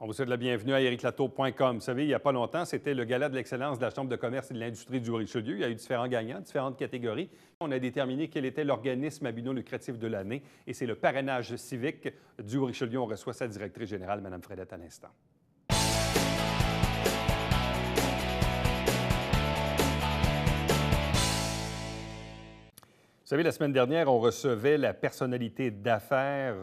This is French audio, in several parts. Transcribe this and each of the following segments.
On vous souhaite la bienvenue à ericlatour.com. Vous savez, il n'y a pas longtemps, c'était le gala de l'excellence de la Chambre de commerce et de l'industrie du Richelieu. Il y a eu différents gagnants, différentes catégories. On a déterminé quel était l'organisme à but non lucratif de l'année et c'est le parrainage civique du Richelieu. On reçoit sa directrice générale, Mme Fredette, à l'instant. Vous savez, la semaine dernière, on recevait la personnalité d'affaires,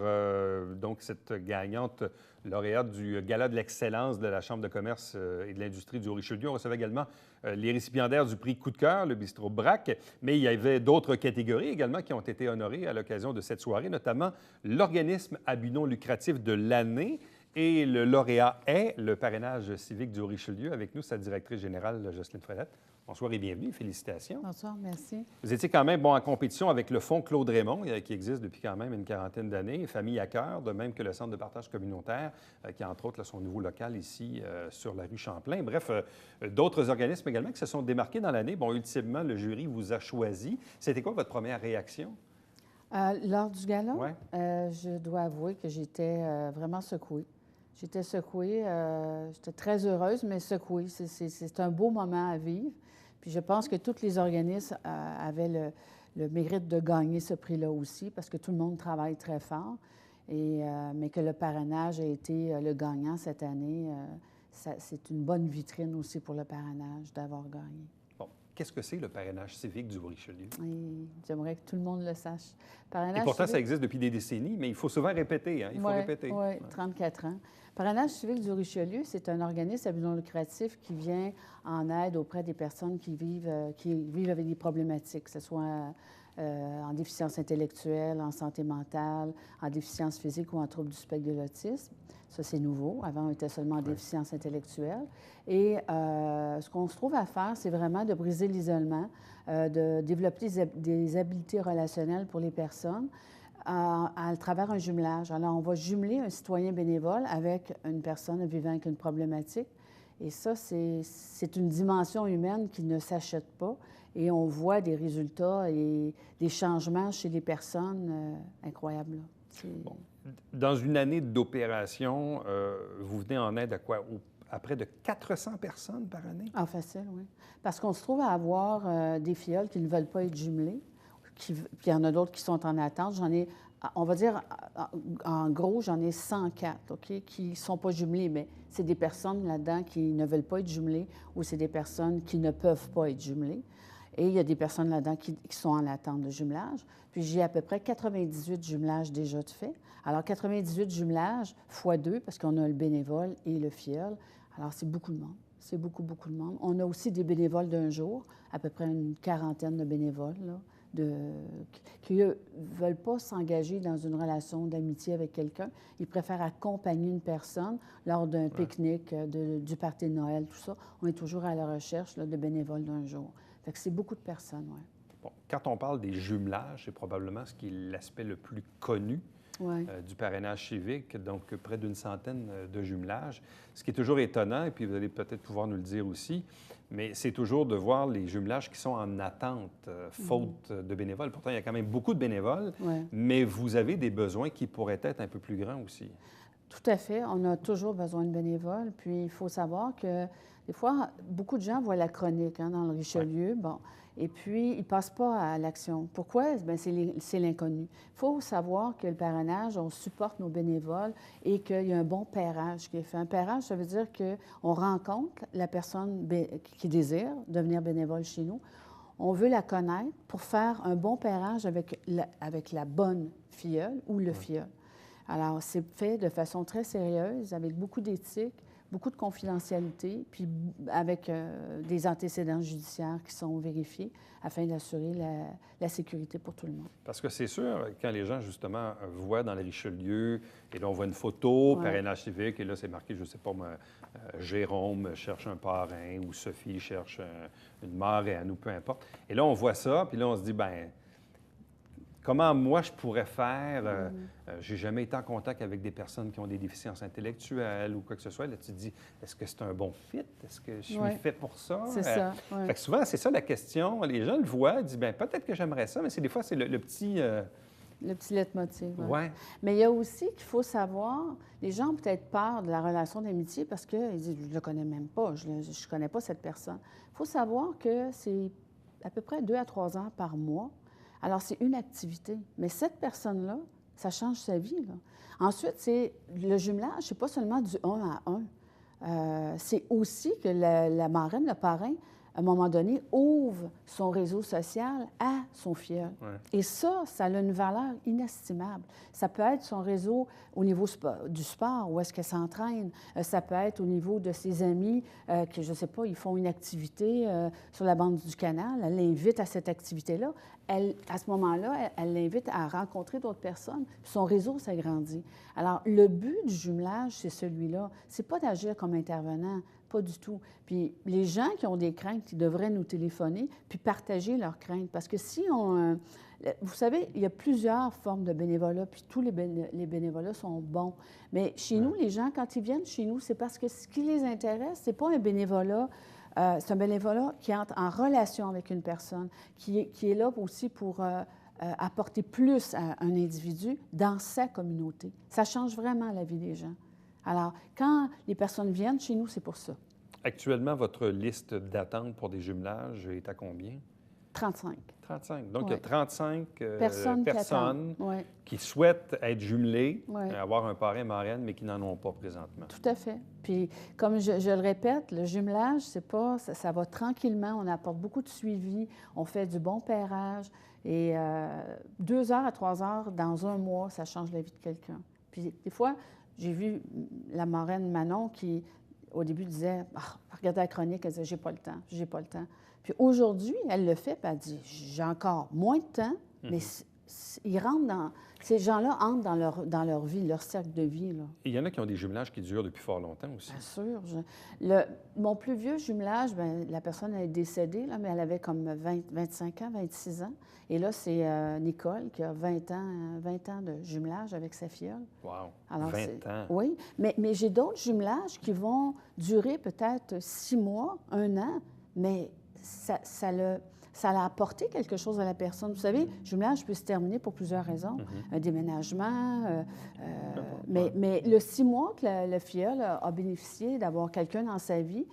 donc cette gagnante lauréate du Gala de l'excellence de la Chambre de commerce et de l'industrie du Richelieu. On recevait également les récipiendaires du prix Coup de cœur, le bistrot Braque, mais il y avait d'autres catégories également qui ont été honorées à l'occasion de cette soirée, notamment l'organisme à but non lucratif de l'année. Et le lauréat est le parrainage civique du Richelieu. Avec nous, sa directrice générale, Jocelyne Fredette. Bonsoir et bienvenue. Félicitations. Bonsoir, merci. Vous étiez quand même en compétition avec le Fonds Claude Raymond, qui existe depuis quand même une quarantaine d'années, Famille à cœur, de même que le Centre de partage communautaire, qui a entre autres son nouveau local ici sur la rue Champlain. Bref, d'autres organismes également qui se sont démarqués dans l'année. Bon, ultimement, le jury vous a choisi. C'était quoi votre première réaction? Lors du gala, Ouais. je dois avouer que j'étais vraiment secouée. J'étais secouée, j'étais très heureuse, mais secouée. C'est un beau moment à vivre. Puis je pense que tous les organismes avaient le mérite de gagner ce prix-là aussi, parce que tout le monde travaille très fort. Mais que le parrainage a été le gagnant cette année, c'est une bonne vitrine aussi pour le parrainage d'avoir gagné. Bon, qu'est-ce que c'est le parrainage civique du Richelieu? Et j'aimerais que tout le monde le sache. Et pourtant, ça existe depuis des décennies, mais il faut souvent répéter. Hein? Il faut répéter. Oui, 34 ans. Parrainage civique du Richelieu, c'est un organisme à but non lucratif qui vient en aide auprès des personnes qui vivent avec des problématiques, que ce soit en déficience intellectuelle, en santé mentale, en déficience physique ou en trouble du spectre de l'autisme. Ça, c'est nouveau. Avant, on était seulement en déficience intellectuelle. Et ce qu'on se trouve à faire, c'est vraiment de briser l'isolement, de développer des habiletés relationnelles pour les personnes à travers un jumelage. Alors, on va jumeler un citoyen bénévole avec une personne vivant avec une problématique. Et ça, c'est une dimension humaine qui ne s'achète pas. Et on voit des résultats et des changements chez les personnes incroyables. Bon. Dans une année d'opération, vous venez en aide à quoi? À près de 400 personnes par année? Ah, facile, oui. Parce qu'on se trouve à avoir des filleuls qui ne veulent pas être jumelés. Puis il y en a d'autres qui sont en attente. J'en ai, on va dire, en gros, j'en ai 104, OK, qui ne sont pas jumelés, mais c'est des personnes là-dedans qui ne veulent pas être jumelées ou c'est des personnes qui ne peuvent pas être jumelées. Et il y a des personnes là-dedans qui sont en attente de jumelage. Puis j'ai à peu près 98 jumelages déjà de fait. Alors, 98 jumelages fois 2, parce qu'on a le bénévole et le filleul. Alors, c'est beaucoup de monde. C'est beaucoup, beaucoup de monde. On a aussi des bénévoles d'un jour, à peu près une quarantaine de bénévoles, là, qui ne veulent pas s'engager dans une relation d'amitié avec quelqu'un. Ils préfèrent accompagner une personne lors d'un pique-nique, du party de Noël, tout ça. On est toujours à la recherche là, de bénévoles d'un jour. Fait que c'est beaucoup de personnes, oui. Bon, quand on parle des jumelages, c'est probablement ce qui est l'aspect le plus connu du parrainage civique, donc près d'une centaine de jumelages. Ce qui est toujours étonnant, et puis vous allez peut-être pouvoir nous le dire aussi, mais c'est toujours de voir les jumelages qui sont en attente, faute de bénévoles. Pourtant, il y a quand même beaucoup de bénévoles, mais vous avez des besoins qui pourraient être un peu plus grands aussi. Tout à fait. On a toujours besoin de bénévoles. Puis, il faut savoir que, des fois, beaucoup de gens voient la chronique dans le Richelieu. Bon. Et puis, ils ne passent pas à l'action. Pourquoi? Bien, c'est l'inconnu. Il faut savoir que le parrainage, on supporte nos bénévoles et qu'il y a un bon pairage qui est fait. Un pairage, ça veut dire qu'on rencontre la personne qui désire devenir bénévole chez nous. On veut la connaître pour faire un bon pairage avec la bonne filleule ou le filleul. Alors, c'est fait de façon très sérieuse, avec beaucoup d'éthique, beaucoup de confidentialité, puis avec des antécédents judiciaires qui sont vérifiés afin d'assurer la sécurité pour tout le monde. Parce que c'est sûr, quand les gens, justement, voient dans le Richelieu, et là, on voit une photo, parrainage civique, et là, c'est marqué, je ne sais pas, Jérôme cherche un parrain, ou Sophie cherche une marraine, ou peu importe. Et là, on voit ça, puis là, on se dit, bien, comment moi je pourrais faire? J'ai jamais été en contact avec des personnes qui ont des déficiences intellectuelles ou quoi que ce soit. Là, tu te dis, est-ce que c'est un bon fit? Est-ce que je suis fait pour ça? C'est ça. Fait que souvent, c'est ça la question. Les gens le voient, ils disent, bien, peut-être que j'aimerais ça, mais des fois, c'est le petit... Le petit leitmotiv. Ouais. Ouais. Mais il y a aussi qu'il faut savoir, les gens ont peut-être peur de la relation d'amitié parce qu'ils disent, je ne le connais même pas, je ne connais pas cette personne. Il faut savoir que c'est à peu près 2 à 3 heures par mois. Alors, c'est une activité. Mais cette personne-là, ça change sa vie, là. Ensuite, c'est le jumelage, c'est pas seulement du 1 à 1. C'est aussi que la marraine, le parrain, à un moment donné, ouvre son réseau social à son filleul. Ouais. Et ça a une valeur inestimable. Ça peut être son réseau au niveau du sport, où est-ce qu'elle s'entraîne. Ça peut être au niveau de ses amis, que, je ne sais pas, ils font une activité sur la bande du canal. Elle l'invite à cette activité-là. À ce moment-là, elle l'invite à rencontrer d'autres personnes. Puis son réseau s'agrandit. Alors, le but du jumelage, c'est celui-là. C'est pas d'agir comme intervenant. Pas du tout. Puis les gens qui ont des craintes, ils devraient nous téléphoner puis partager leurs craintes. Parce que si on... vous savez, il y a plusieurs formes de bénévolat, puis tous les bénévolats sont bons. Mais chez nous, les gens, quand ils viennent chez nous, c'est parce que ce qui les intéresse, c'est pas un bénévolat... c'est un bénévolat qui entre en relation avec une personne, qui est là aussi pour apporter plus à un individu dans sa communauté. Ça change vraiment la vie des gens. Alors, quand les personnes viennent chez nous, c'est pour ça. Actuellement, votre liste d'attente pour des jumelages est à combien? 35. 35. Donc, Ouais. il y a 35 personnes qui souhaitent être jumelées, Ouais. avoir un parrain, marraine, mais qui n'en ont pas présentement. Tout à fait. Puis, comme je le répète, le jumelage, c'est pas, ça va tranquillement. On apporte beaucoup de suivi. On fait du bon pairage. Et 2 heures à 3 heures dans un mois, ça change la vie de quelqu'un. Puis, des fois, j'ai vu la marraine Manon qui, au début, disait regardez la chronique, elle disait j'ai pas le temps, j'ai pas le temps. Puis aujourd'hui, elle le fait, puis elle dit j'ai encore moins de temps, mais ils rentrent dans. Ces gens-là entrent dans leur vie, leur cercle de vie, là. Et il y en a qui ont des jumelages qui durent depuis fort longtemps aussi. Bien sûr. Mon plus vieux jumelage, bien, la personne est décédée, là, mais elle avait comme 25 ans, 26 ans. Et là, c'est Nicole qui a 20 ans de jumelage avec sa filleule. Wow! Alors, 20 ans! Oui, mais j'ai d'autres jumelages qui vont durer peut-être 6 mois, 1 an, mais ça a apporté quelque chose à la personne. Vous savez, le jumelage peut se terminer pour plusieurs raisons. Un déménagement, mais le 6 mois que le filleul a bénéficié d'avoir quelqu'un dans sa vie,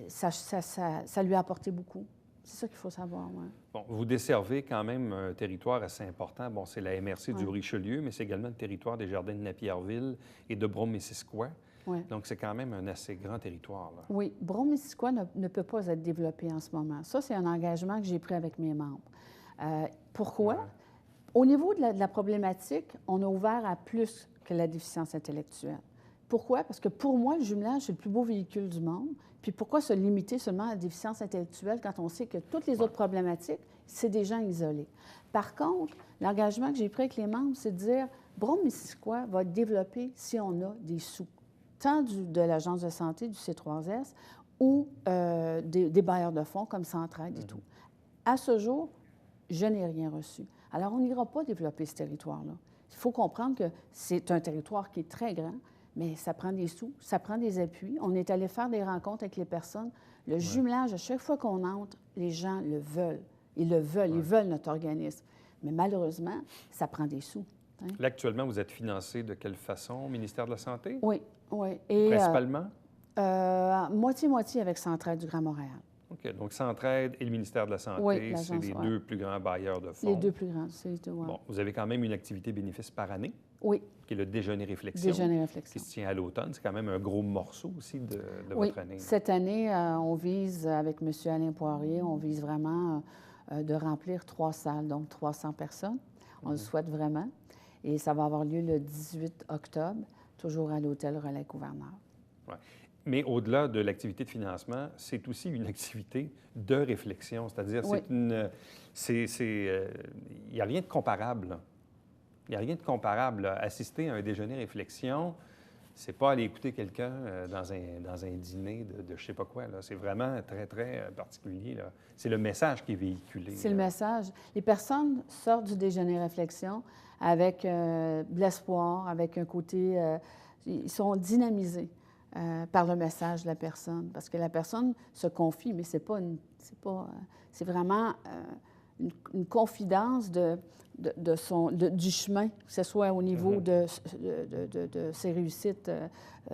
ça lui a apporté beaucoup. C'est ça qu'il faut savoir, oui. Bon, vous desservez quand même un territoire assez important. Bon, c'est la MRC du Richelieu, mais c'est également le territoire des Jardins de Napierville et de Brome-Missisquoi. Oui. Donc, c'est quand même un assez grand territoire, là. Oui. Brome-Missisquoi ne peut pas être développé en ce moment. Ça, c'est un engagement que j'ai pris avec mes membres. Pourquoi? Ouais. Au niveau de la problématique, on a ouvert à plus que la déficience intellectuelle. Pourquoi? Parce que pour moi, le jumelage, c'est le plus beau véhicule du monde. Puis pourquoi se limiter seulement à la déficience intellectuelle quand on sait que toutes les autres problématiques, c'est des gens isolés? Par contre, l'engagement que j'ai pris avec les membres, c'est de dire Brome-Missisquoi va être développé si on a des sous, tant de l'Agence de santé, du C3S, ou des bailleurs de fonds comme Centraide et tout. À ce jour, je n'ai rien reçu. Alors, on n'ira pas développer ce territoire-là. Il faut comprendre que c'est un territoire qui est très grand, mais ça prend des sous, ça prend des appuis. On est allé faire des rencontres avec les personnes. Le jumelage, à chaque fois qu'on entre, les gens le veulent. Ils le veulent, ils veulent notre organisme. Mais malheureusement, ça prend des sous. Hein? Là, actuellement, vous êtes financé de quelle façon au ministère de la Santé? Oui, oui. Et, principalement? Moitié-moitié avec Centraide du Grand Montréal. OK. Donc, Centraide et le ministère de la Santé, c'est les deux plus grands bailleurs de fonds. Les deux plus grands, c'est tout. Bon, vous avez quand même une activité bénéfice par année. Oui. Qui est le déjeuner réflexion. Déjeuner réflexion. Qui se tient à l'automne. C'est quand même un gros morceau aussi de votre année. Cette année, on vise, avec M. Alain Poirier, on vise vraiment de remplir 3 salles, donc 300 personnes. On le souhaite vraiment. Et ça va avoir lieu le 18 octobre, toujours à l'hôtel Relais-Gouverneur. Ouais. Mais au-delà de l'activité de financement, c'est aussi une activité de réflexion. C'est-à-dire, il n'y a rien de comparable, là. Il n'y a rien de comparable. Assister à un déjeuner réflexion, c'est pas aller écouter quelqu'un dans un dîner de je sais pas quoi. C'est vraiment très, très particulier, là. C'est le message qui est véhiculé. C'est le message. Les personnes sortent du déjeuner réflexion avec de l'espoir, avec un côté... ils sont dynamisés par le message de la personne. Parce que la personne se confie, mais c'est vraiment une confidence du chemin, que ce soit au niveau de ses réussites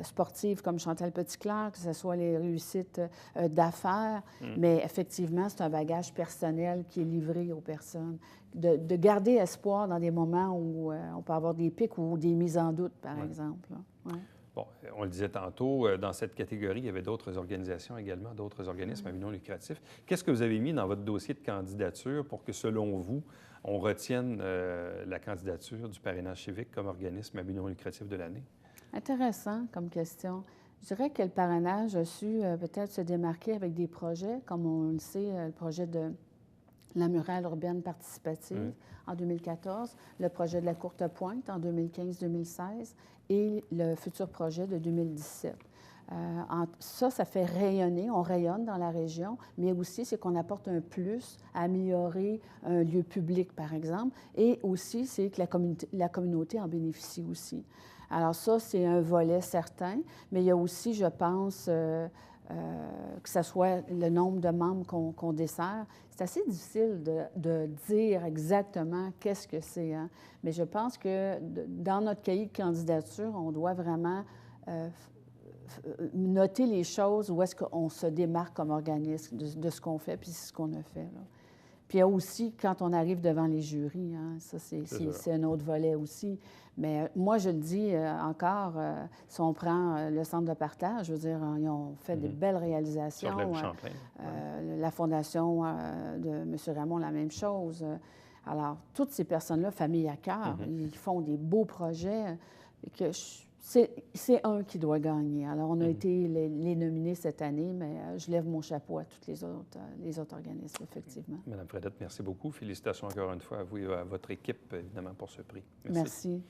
sportives comme Chantal Petitclerc, que ce soit les réussites d'affaires. Mais effectivement, c'est un bagage personnel qui est livré aux personnes. De garder espoir dans des moments où on peut avoir des pics ou des mises en doute, par exemple. Ouais. Bon, on le disait tantôt, dans cette catégorie, il y avait d'autres organisations également, d'autres organismes à but non lucratif. Qu'est-ce que vous avez mis dans votre dossier de candidature pour que, selon vous, on retienne la candidature du parrainage civique comme organisme à but non lucratif de l'année? Intéressant comme question. Je dirais que le parrainage a su peut-être se démarquer avec des projets, comme on le sait, le projet de la murale urbaine participative en 2014, le projet de la Courte Pointe en 2015-2016 et le futur projet de 2017. Ça fait rayonner, on rayonne dans la région, mais aussi c'est qu'on apporte un plus à améliorer un lieu public, par exemple, et aussi c'est que la communauté en bénéficie aussi. Alors ça, c'est un volet certain, mais il y a aussi, je pense, que ce soit le nombre de membres qu'on dessert. C'est assez difficile de dire exactement qu'est-ce que c'est, hein? Mais je pense que dans notre cahier de candidature, on doit vraiment noter les choses où est-ce qu'on se démarque comme organisme de ce qu'on fait, puis ce qu'on a fait, là. Puis il y a aussi, quand on arrive devant les jurys, hein, ça, c'est un autre volet aussi. Mais moi, je le dis encore, si on prend le centre de partage, je veux dire, ils ont fait des belles réalisations. La fondation de M. Ramon, la même chose. Alors, toutes ces personnes-là, famille à cœur, ils font des beaux projets. C'est un qui doit gagner. Alors, on a été les nominés cette année, mais je lève mon chapeau à tous les autres organismes, effectivement. Madame Fredette, merci beaucoup. Félicitations encore une fois à vous et à votre équipe, évidemment, pour ce prix. Merci.